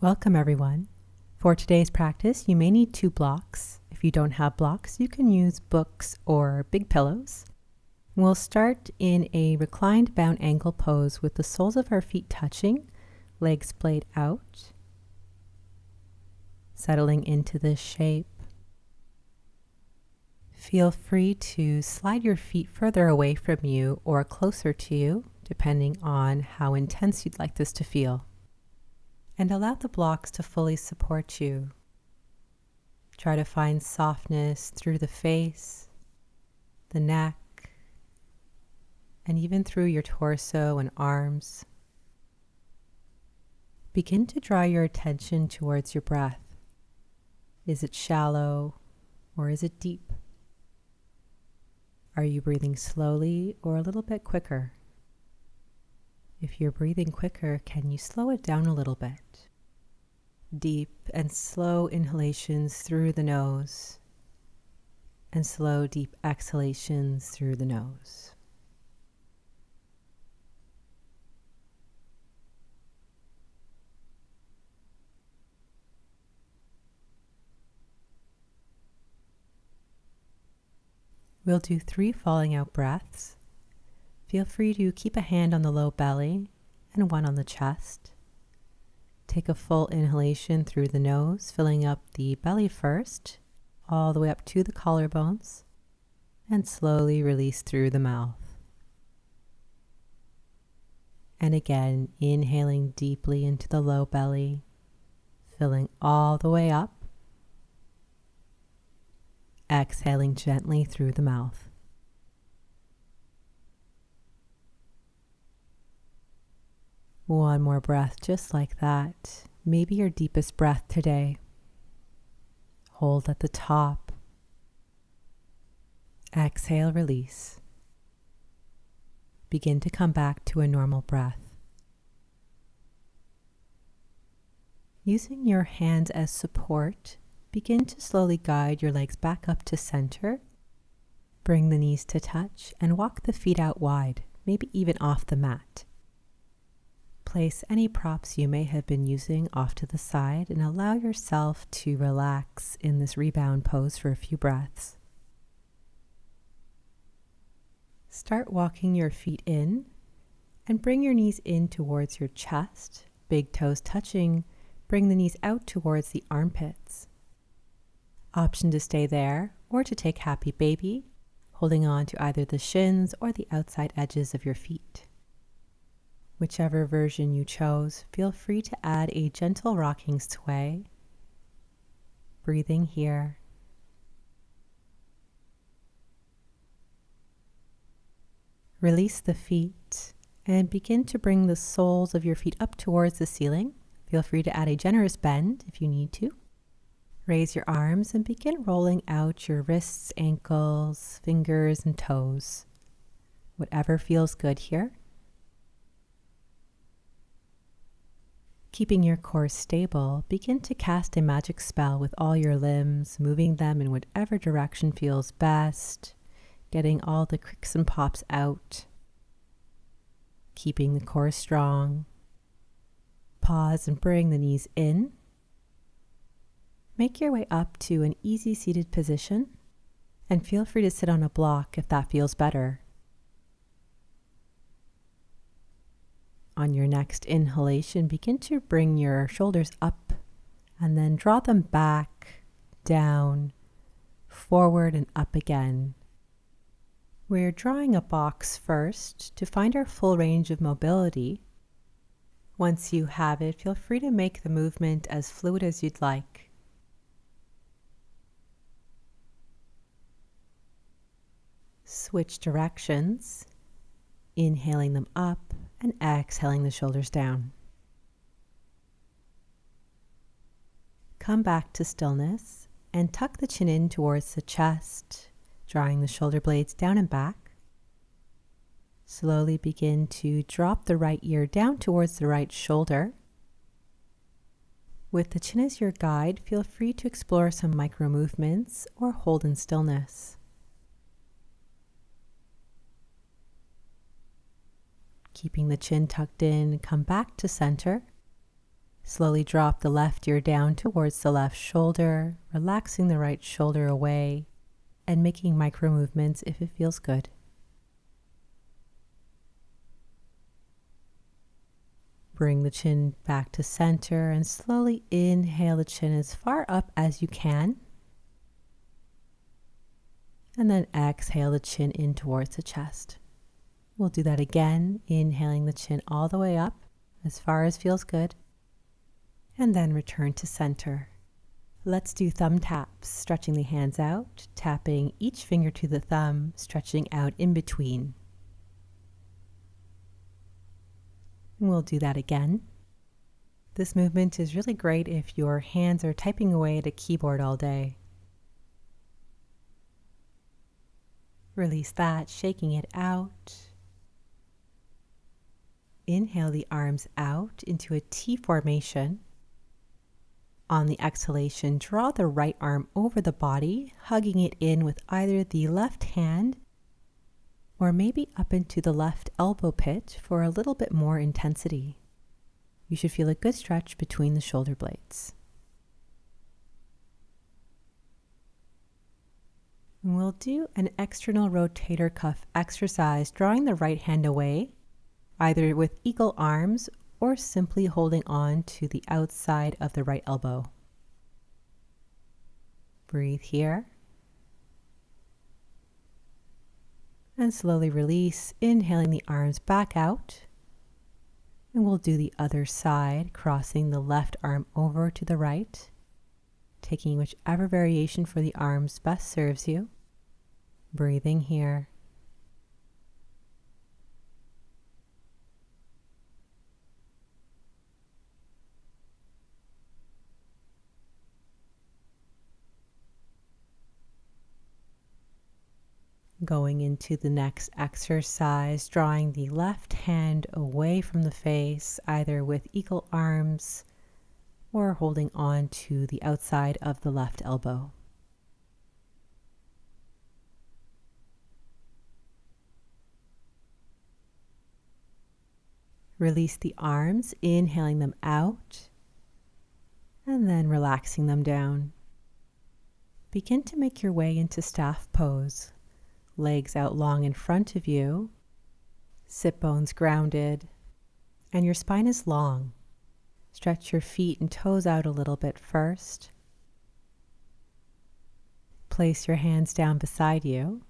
Welcome everyone. For today's practice, you may need 2 blocks. If you don't have blocks, you can use books or big pillows. We'll start in a reclined bound ankle pose with the soles of our feet touching, legs splayed out, settling into this shape. Feel free to slide your feet further away from you or closer to you, depending on how intense you'd like this to feel. And allow the blocks to fully support you. Try to find softness through the face, the neck, and even through your torso and arms. Begin to draw your attention towards your breath. Is it shallow or is it deep? Are you breathing slowly or a little bit quicker? If you're breathing quicker, can you slow it down a little bit? Deep and slow inhalations through the nose and slow, deep exhalations through the nose. We'll do 3 falling out breaths. Feel free to keep a hand on the low belly and one on the chest. Take a full inhalation through the nose, filling up the belly first, all the way up to the collarbones, and slowly release through the mouth. And again, inhaling deeply into the low belly, filling all the way up. Exhaling gently through the mouth. One more breath just like that. Maybe your deepest breath today. Hold at the top. Exhale, release. Begin to come back to a normal breath. Using your hands as support, begin to slowly guide your legs back up to center. Bring the knees to touch and walk the feet out wide, maybe even off the mat. Place any props you may have been using off to the side and allow yourself to relax in this rebound pose for a few breaths. Start walking your feet in and bring your knees in towards your chest, big toes touching. Bring the knees out towards the armpits. Option to stay there or to take happy baby, holding on to either the shins or the outside edges of your feet. Whichever version you chose, feel free to add a gentle rocking sway. Breathing here. Release the feet and begin to bring the soles of your feet up towards the ceiling. Feel free to add a generous bend if you need to. Raise your arms and begin rolling out your wrists, ankles, fingers, and toes. Whatever feels good here. Keeping your core stable, begin to cast a magic spell with all your limbs, moving them in whatever direction feels best, getting all the cricks and pops out, keeping the core strong. Pause and bring the knees in. Make your way up to an easy seated position and feel free to sit on a block if that feels better. On your next inhalation, begin to bring your shoulders up and then draw them back, down, forward, and up again. We're drawing a box first to find our full range of mobility. Once you have it, feel free to make the movement as fluid as you'd like. Switch directions, inhaling them up and exhaling the shoulders down. Come back to stillness and tuck the chin in towards the chest, drawing the shoulder blades down and back. Slowly begin to drop the right ear down towards the right shoulder. With the chin as your guide, feel free to explore some micro movements or hold in stillness. Keeping the chin tucked in, come back to center. Slowly drop the left ear down towards the left shoulder, relaxing the right shoulder away and making micro movements if it feels good. Bring the chin back to center and slowly inhale the chin as far up as you can. And then exhale the chin in towards the chest. We'll do that again, inhaling the chin all the way up as far as feels good. And then return to center. Let's do thumb taps, stretching the hands out, tapping each finger to the thumb, stretching out in between. We'll do that again. This movement is really great if your hands are typing away at a keyboard all day. Release that, shaking it out. Inhale the arms out into a T formation. On the exhalation, draw the right arm over the body, hugging it in with either the left hand or maybe up into the left elbow pit for a little bit more intensity. You should feel a good stretch between the shoulder blades. We'll do an external rotator cuff exercise, drawing the right hand away, either with eagle arms or simply holding on to the outside of the right elbow. Breathe here. And slowly release, inhaling the arms back out. And we'll do the other side, crossing the left arm over to the right, taking whichever variation for the arms best serves you. Breathing here. Going into the next exercise, drawing the left hand away from the face, either with eagle arms or holding on to the outside of the left elbow. Release the arms, inhaling them out, and then relaxing them down. Begin to make your way into staff pose. Legs out long in front of you, sit bones grounded, and your spine is long. Stretch your feet and toes out a little bit first. Place your hands down beside you.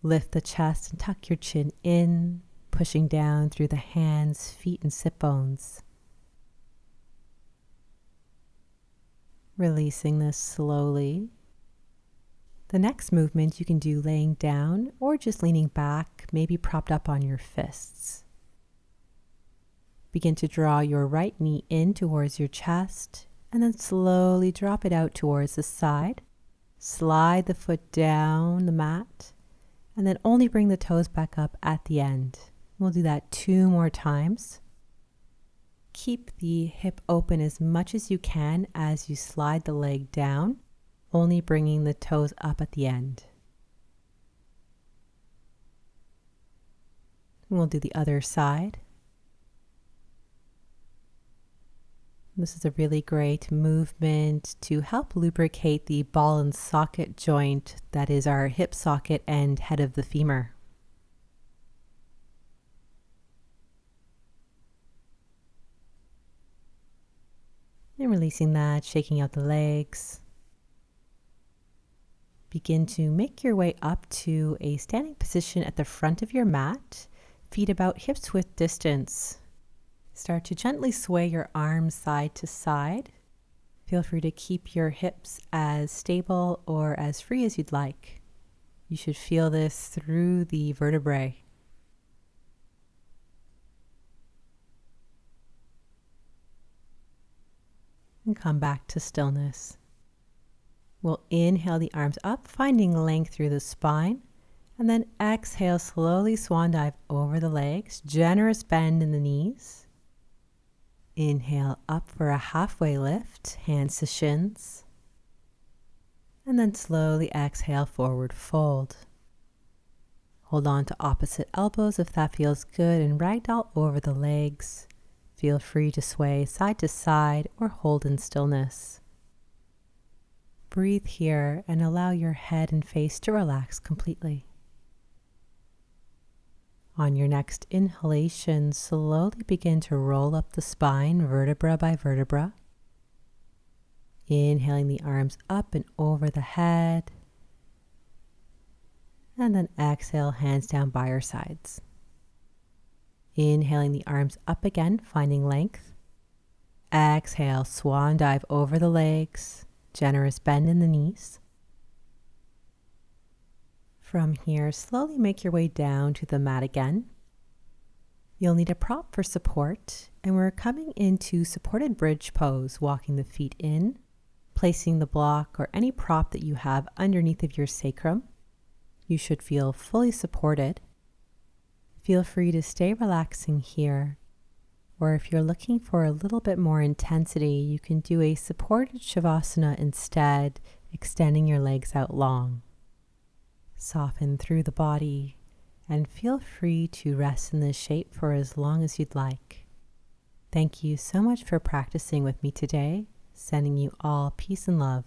Lift the chest and tuck your chin in, pushing down through the hands, feet, and sit bones. Releasing this slowly. The next movement you can do laying down or just leaning back, maybe propped up on your fists. Begin to draw your right knee in towards your chest and then slowly drop it out towards the side. Slide the foot down the mat and then only bring the toes back up at the end. We'll do that 2 more times. Keep the hip open as much as you can as you slide the leg down, only bringing the toes up at the end. We'll do the other side. This is a really great movement to help lubricate the ball and socket joint that is our hip socket and head of the femur. And releasing that, shaking out the legs. Begin to make your way up to a standing position at the front of your mat, feet about hips width distance. Start to gently sway your arms side to side. Feel free to keep your hips as stable or as free as you'd like. You should feel this through the vertebrae. And come back to stillness. We'll inhale the arms up, finding length through the spine, and then exhale, slowly swan dive over the legs, generous bend in the knees. Inhale up for a halfway lift, hands to shins, and then slowly exhale, forward fold. Hold on to opposite elbows if that feels good, and ragdoll over the legs. Feel free to sway side to side or hold in stillness. Breathe here and allow your head and face to relax completely. On your next inhalation, slowly begin to roll up the spine vertebra by vertebra. Inhaling the arms up and over the head. And then exhale, hands down by your sides. Inhaling the arms up again, finding length. Exhale, swan dive over the legs, generous bend in the knees. From here, slowly make your way down to the mat again. You'll need a prop for support, and we're coming into supported bridge pose, walking the feet in, placing the block or any prop that you have underneath of your sacrum. You should feel fully supported. Feel free to stay relaxing here, or if you're looking for a little bit more intensity, you can do a supported Shavasana instead, extending your legs out long. Soften through the body and feel free to rest in this shape for as long as you'd like. Thank you so much for practicing with me today. Sending you all peace and love.